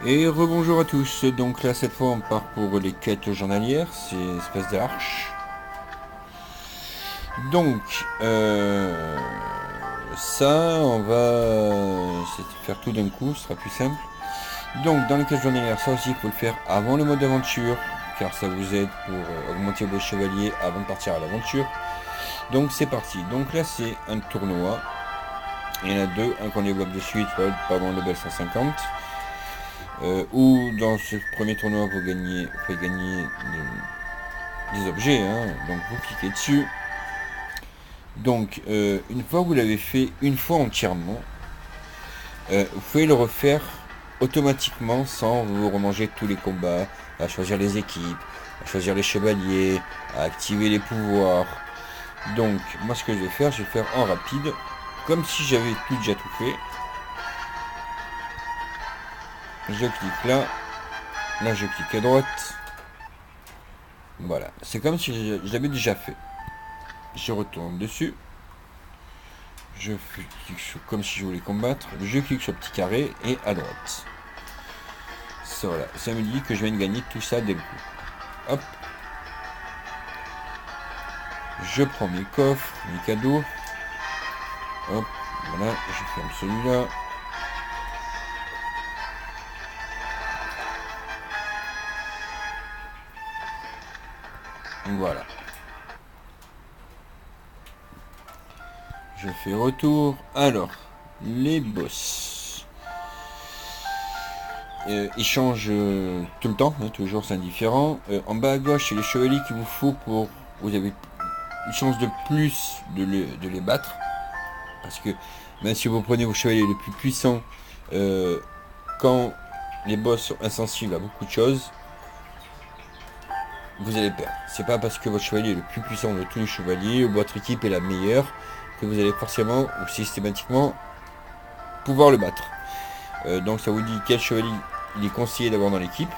Et rebonjour à tous, donc là cette fois on part pour les quêtes journalières, c'est espèce d'arche. Donc, ça on va faire tout d'un coup, ce sera plus simple. Donc dans les quêtes journalières, ça aussi il faut le faire avant le mode aventure, car ça vous aide pour augmenter vos chevaliers avant de partir à l'aventure. Donc c'est parti, donc là c'est un tournoi, il y en a deux, un qu'on débloque de suite, pardon, level 150. Ou dans ce premier tournoi vous pouvez gagner des objets, hein, donc vous cliquez dessus. Donc une fois que vous l'avez fait une fois entièrement, vous pouvez le refaire automatiquement sans vous remanger tous les combats, à choisir les équipes, à choisir les chevaliers, à activer les pouvoirs. Donc moi ce que je vais faire en rapide, comme si j'avais déjà tout fait. Je clique là, là je clique à droite. Voilà, c'est comme si je l'avais déjà fait. Je retourne dessus. Je clique sur, comme si je voulais combattre. Je clique sur le petit carré et à droite. Ça, voilà, ça me dit que je viens de gagner tout ça dès le coup. Hop. Je prends mes coffres, mes cadeaux. Hop, voilà, je ferme celui-là. Voilà. Je fais retour. Alors, les boss. Ils changent tout le temps, hein, toujours c'est indifférent. En bas à gauche, c'est les chevaliers qu'il vous faut pour... Vous avez une chance de plus de les battre. Parce que même si vous prenez vos chevaliers les plus puissants, quand les boss sont insensibles à beaucoup de choses, vous allez perdre. C'est pas parce que votre chevalier est le plus puissant de tous les chevaliers ou votre équipe est la meilleure que vous allez forcément ou systématiquement pouvoir le battre. Donc ça vous dit quel chevalier il est conseillé d'avoir dans l'équipe.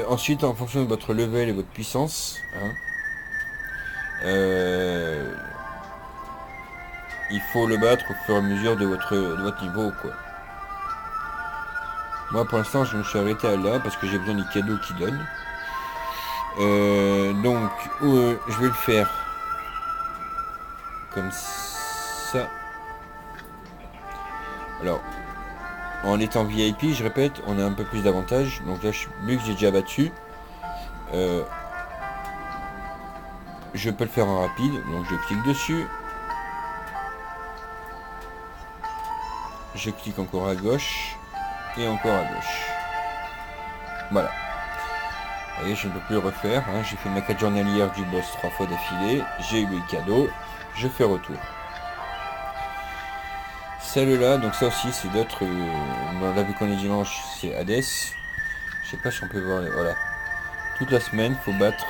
Ensuite, en fonction de votre level et votre puissance, hein, il faut le battre au fur et à mesure de votre niveau, quoi. Moi, pour l'instant, je me suis arrêté à là parce que j'ai besoin des cadeaux qu'il donne. Donc, je vais le faire comme ça. Alors, en étant VIP, je répète, on a un peu plus d'avantages. Donc là, vu que j'ai déjà battu, je peux le faire en rapide. Donc, je clique dessus. Je clique encore à gauche. Et encore à gauche. Voilà. Vous voyez, je ne peux plus le refaire. Hein. J'ai fait ma quête journalière du boss 3 fois d'affilée. J'ai eu le cadeau. Je fais retour. Celle-là, donc ça aussi, c'est d'autres... là, vu qu'on est dimanche, c'est Hades. Je sais pas si on peut voir... Voilà. Toute la semaine, faut battre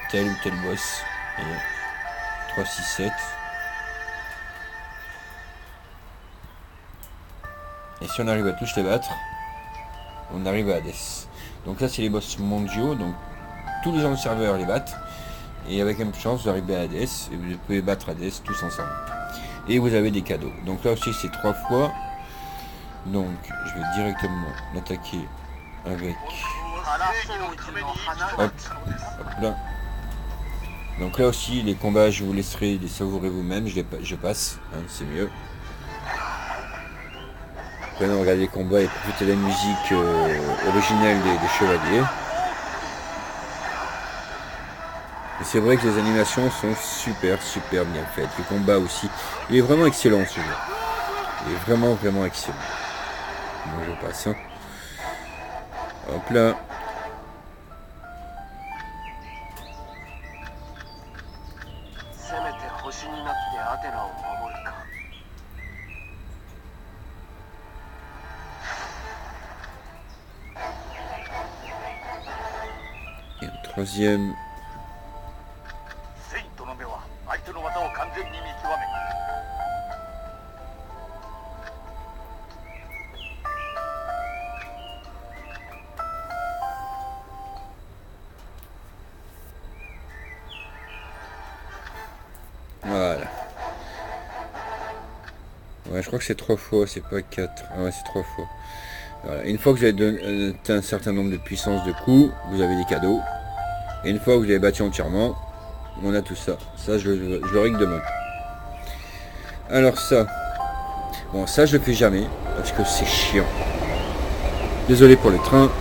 tel ou tel boss. Et 3, 6, 7. Et si on arrive à tous les battre, on arrive à Hades. Donc là, c'est les boss mondiaux. Donc tous les gens du serveur les battent. Et avec un peu de chance, vous arrivez à Hades. Et vous pouvez battre Hades tous ensemble. Et vous avez des cadeaux. Donc là aussi, c'est 3 fois. Donc, je vais directement l'attaquer avec... Hop, hop là. Donc là aussi, les combats, je vous laisserai les savourer vous-même. Je passe, hein, c'est mieux. Prenez, regardez les combats et profitez de la musique originale des chevaliers. Et c'est vrai que les animations sont super bien faites. Le combat aussi. Il est vraiment excellent ce jeu. Il est vraiment excellent. Bon, je passe. Hein. Hop là. Et un troisième. Voilà. Ouais, je crois que c'est 3 fois, c'est pas 4. Ah ouais, c'est 3 fois. Voilà. Une fois que vous avez atteint un certain nombre de puissances de coups, vous avez des cadeaux. Et une fois que vous avez battu entièrement, on a tout ça. Ça, je le règle demain. Alors ça. Bon, ça, je le fais jamais, parce que c'est chiant. Désolé pour les trains.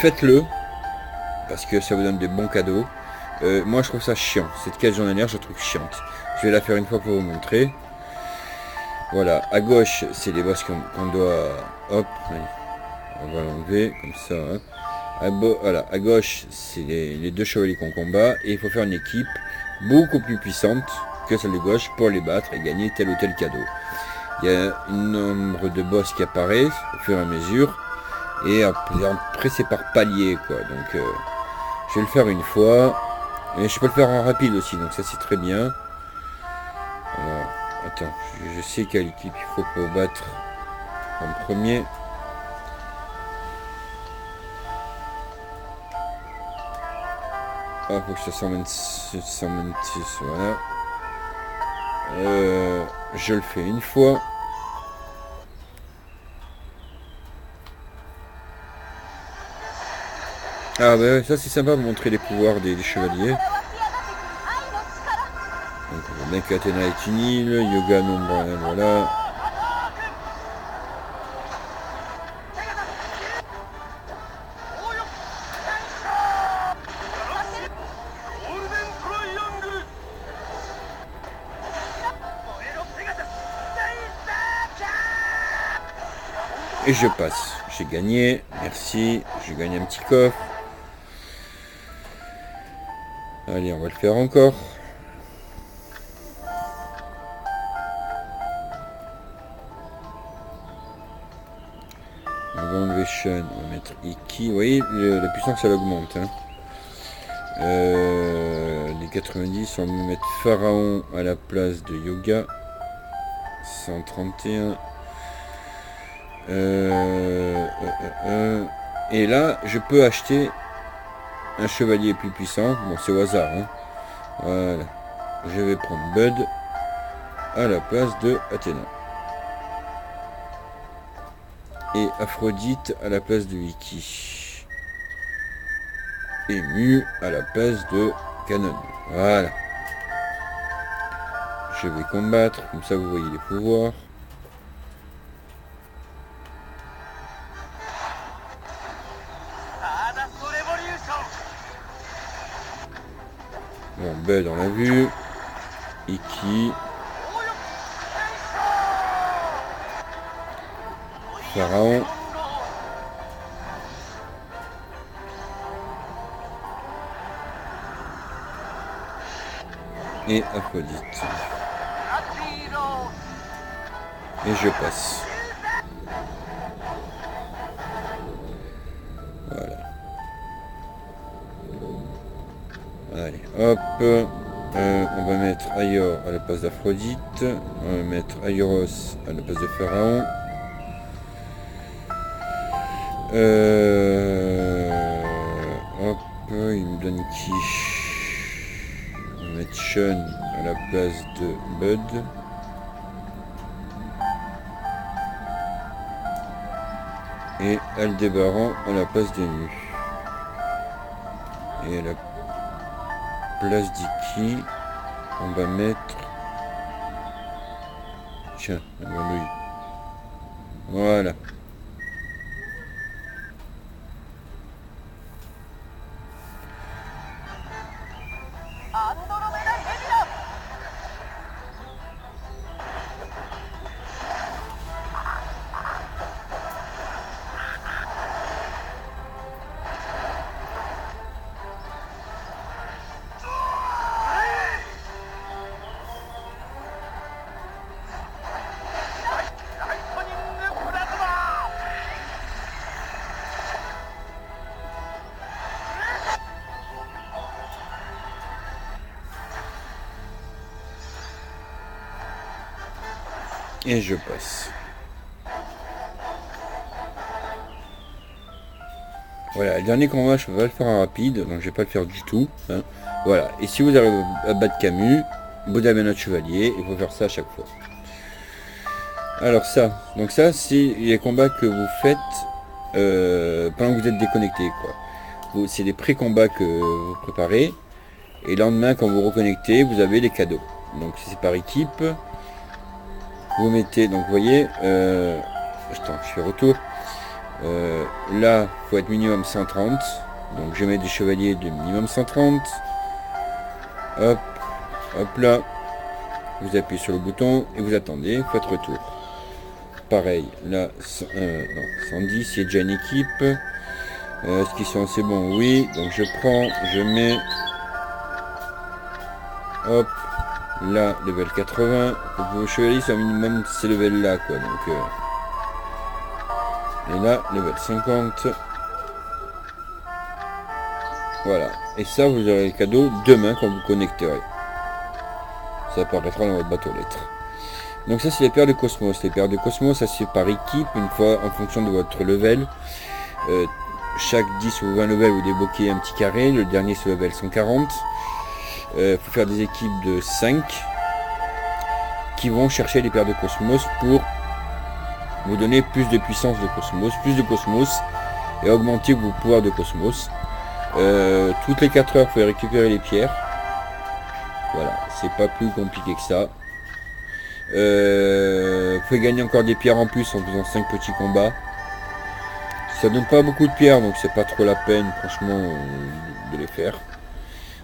Faites-le, parce que ça vous donne des bons cadeaux. Moi, je trouve ça chiant. Cette quête journalière, je trouve chiante. Je vais la faire une fois pour vous montrer. Voilà, à gauche, c'est les boss qu'on doit... Hop, on va l'enlever, comme ça. Voilà, à gauche, c'est les deux chevaliers qu'on combat. Et il faut faire une équipe beaucoup plus puissante que celle de gauche pour les battre et gagner tel ou tel cadeau. Il y a un nombre de boss qui apparaissent au fur et à mesure. Et après, c'est par palier, quoi. Donc, je vais le faire une fois. Et je peux le faire en rapide aussi, donc ça, c'est très bien. Alors, attends, je sais quelle équipe il faut pour battre en premier. Ah, faut que ça 126, voilà. Je le fais une fois. Ah bah ça c'est sympa de montrer les pouvoirs des chevaliers. Donc on voit bien qu'Athéna est une île, Yoga nombre, voilà. Et je passe. J'ai gagné, merci. J'ai gagné un petit coffre. Allez, on va le faire encore. On va enlever Shun, on va mettre Iki. Vous voyez, la puissance elle augmente. Hein. Les 90, on va mettre Pharaon à la place de Yoga. 131. Et là, je peux acheter un chevalier plus puissant. Bon, c'est au hasard. Hein. Voilà. Je vais prendre Bud à la place de Athéna. Et Aphrodite à la place de Iki. Et Mu à la place de Canon. Voilà. Je vais combattre. Comme ça, vous voyez les pouvoirs. Bon, Bud on l'a vu. Iki. Pharaon. Et Aphrodite. Et je passe. Voilà. Allez, hop. On va mettre Aior à la place d'Aphrodite. On va mettre Aioros à la place de Pharaon. Hop, il me donne qui? On va mettre Shun à la place de Bud. Et Aldébaran à la place des nus. Et à la place d'Iki, on va mettre... Tiens, la grenouille. Voilà. Et je passe. Voilà, le dernier combat, je ne vais pas le faire en rapide, donc je vais pas le faire du tout. Hein. Voilà, et si vous arrivez à battre Camus, vous avez un autre chevalier, il faut faire ça à chaque fois. Alors ça, donc ça c'est les combats que vous faites pendant que vous êtes déconnecté, quoi. C'est des pré-combats que vous préparez, et le lendemain quand vous reconnectez, vous avez les cadeaux. Donc c'est par équipe. Vous mettez, donc vous voyez, attends, je fais retour. Là, il faut être minimum 130. Donc je mets des chevaliers de minimum 130. Hop, hop là. Vous appuyez sur le bouton et vous attendez, faites retour. Pareil, là, non, 110, il y a déjà une équipe. Est-ce qu'ils sont assez bons? Oui, donc je prends, je mets... Hop, là, level 80. Vos chevaliers sont minimum ces levels là, quoi. Donc, et là, level 50. Voilà. Et ça, vous aurez le cadeau demain quand vous connecterez. Ça apparaîtra dans votre boîte aux lettres. Donc ça, c'est les paires de Cosmos. Les paires de Cosmos, ça c'est par équipe, une fois en fonction de votre level. Chaque 10 ou 20 levels, vous débloquez un petit carré. Le dernier, c'est level 140. Faut faire des équipes de 5 qui vont chercher les paires de Cosmos pour vous donner plus de puissance de Cosmos et augmenter vos pouvoirs de Cosmos. Toutes les 4 heures, vous pouvez récupérer les pierres. Voilà, c'est pas plus compliqué que ça. Vous pouvez gagner encore des pierres en plus en faisant 5 petits combats. Ça donne pas beaucoup de pierres, donc c'est pas trop la peine, franchement, de les faire.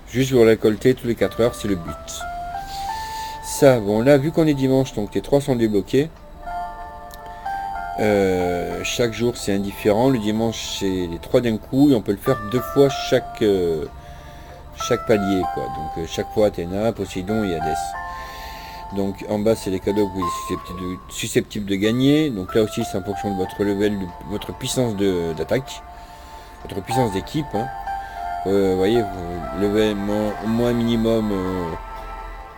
Juste vous récolter tous les 4 heures, c'est le but. Ça, bon là, vu qu'on est dimanche, donc les 3 sont débloqués. Chaque jour c'est indifférent. Le dimanche c'est les 3 d'un coup et on peut le faire 2 fois chaque palier, quoi. Donc chaque fois Athéna, Poséidon et Hadès. Donc en bas c'est les cadeaux que vous êtes susceptibles de gagner. Donc là aussi c'est en fonction de votre level, de votre puissance d'attaque, votre puissance d'équipe, hein. Vous voyez, level moins minimum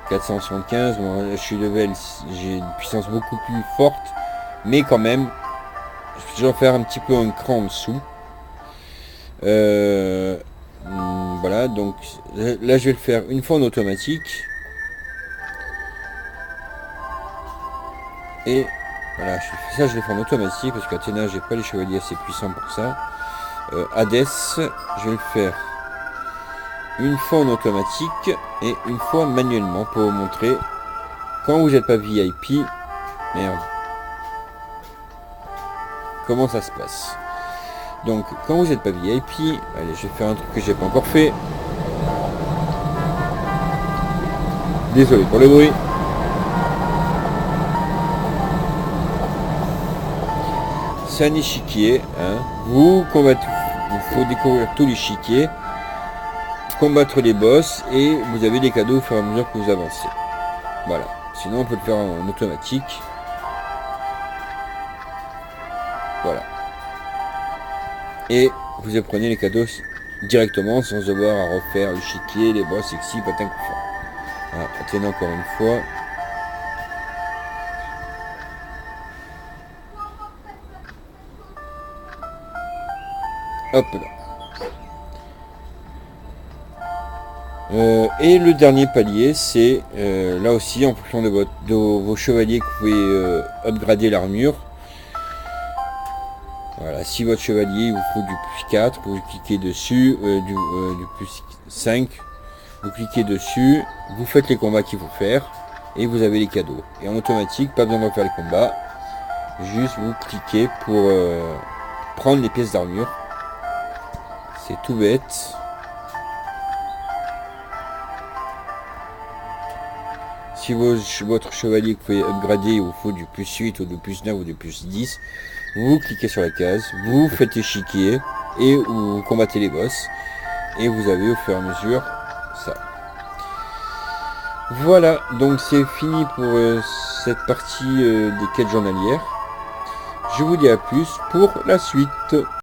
475. Moi, je suis level, j'ai une puissance beaucoup plus forte, mais quand même, je vais faire un petit peu un cran en dessous. Voilà, donc là je vais le faire une fois en automatique. Et voilà, je le fais en automatique parce qu'Athéna, j'ai pas les chevaliers assez puissants pour ça. Hadès, je vais le faire une fois en automatique et une fois manuellement pour vous montrer quand vous n'êtes pas VIP. Merde. Comment ça se passe? Donc quand vous n'êtes pas VIP, allez, je vais faire un truc que j'ai pas encore fait. Désolé pour le bruit. C'est un échiquier, hein. Vous combattez, il faut découvrir tout l'échiquier, combattre les boss et vous avez des cadeaux au fur et à mesure que vous avancez. Voilà. Sinon on peut le faire en automatique. Voilà. Et vous apprenez les cadeaux directement sans avoir à refaire l'échiquier, les boss, etc. patin coup fort. Voilà. Athéna encore une fois. Hop là. Et le dernier palier, c'est là aussi en fonction de vos chevaliers que vous pouvez upgrader l'armure. Voilà, si votre chevalier vous faut du plus 4, vous cliquez dessus, du plus 5, vous cliquez dessus, vous faites les combats qu'il faut faire et vous avez les cadeaux. Et en automatique, pas besoin de refaire les combats, juste vous cliquez pour prendre les pièces d'armure. C'est tout bête. Si votre chevalier que vous pouvez upgrader, il vous faut du plus 8 ou du plus 9 ou du plus 10, vous cliquez sur la case, vous faites échiquier et vous combattez les boss. Et vous avez au fur et à mesure ça. Voilà, donc c'est fini pour cette partie des quêtes journalières. Je vous dis à plus pour la suite.